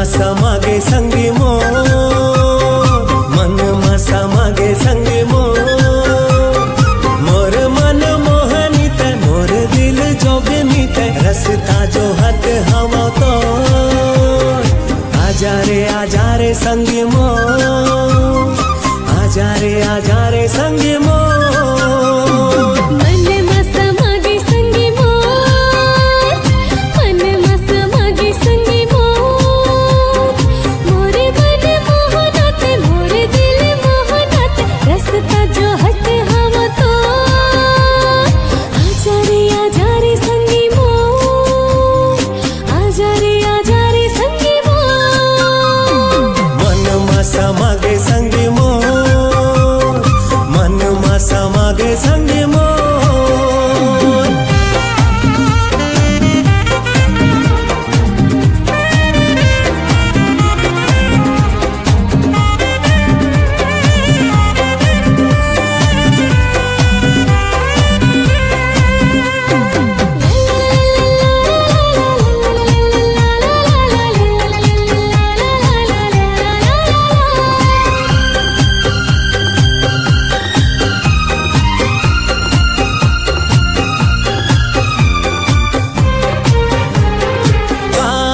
समागे संगी मोर, मन मा समागे संगी मोर, मोर मन मोहनीत मोर दिल जोगनीत रसता जो हत हवा तो आजा रे संगी मोर, आजा रे संगी मोर। समागे संगी मोर, मन मा समागे संगी मोर।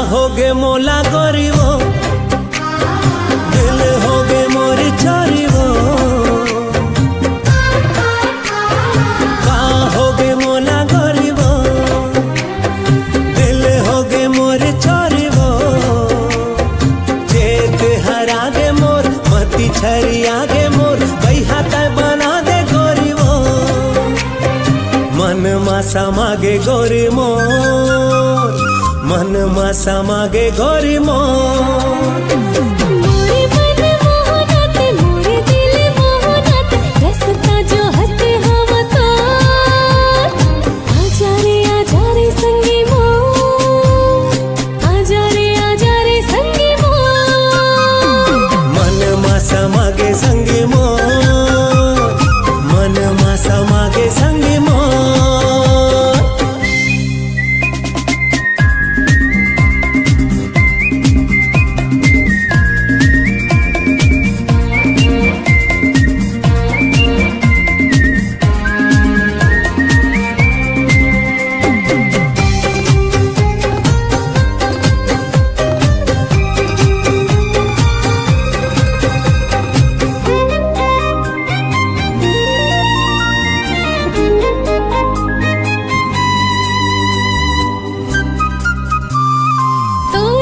होगे मोला गरीबो दिल होगे मोर चोरीबो, का होगे मोला गरीबो दिल होगे मोर चोरीबो, चेत हरागे मोर मती छरियागे मोर बैहा तय बना दे गरीबो, मन मा समागे गोरी मोर, मन मा समागे गोरी मोर। मोरे मन मोहनात मोरे दिल मोहनात रसता जो हत हवा तो आजा रे संगी मोर, आजा रे संगी मोर। मन मा समागे संगी मोर, मन मा समागे संगी मोर।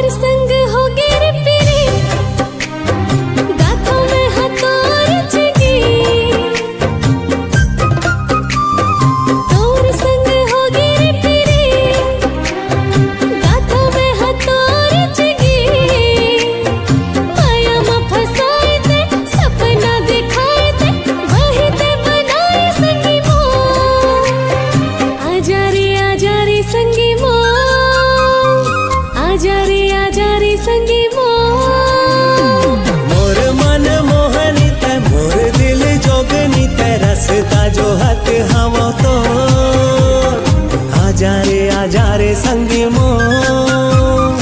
संग हो गिर पिरे गाथों में हथौर जगी, तोर संग हो गिर पिरे गाथों में हथौर जगी, माया में फसाए थे सपना दिखाए थे वही ते बनाए संगी मोर, आजा रे संगी मोर, आजा रे संगी मोर। मोर मन मोहनीत मोर दिल जोगनीत रसता जो हत हवा तो आजा रे संगी मोर,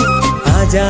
आजा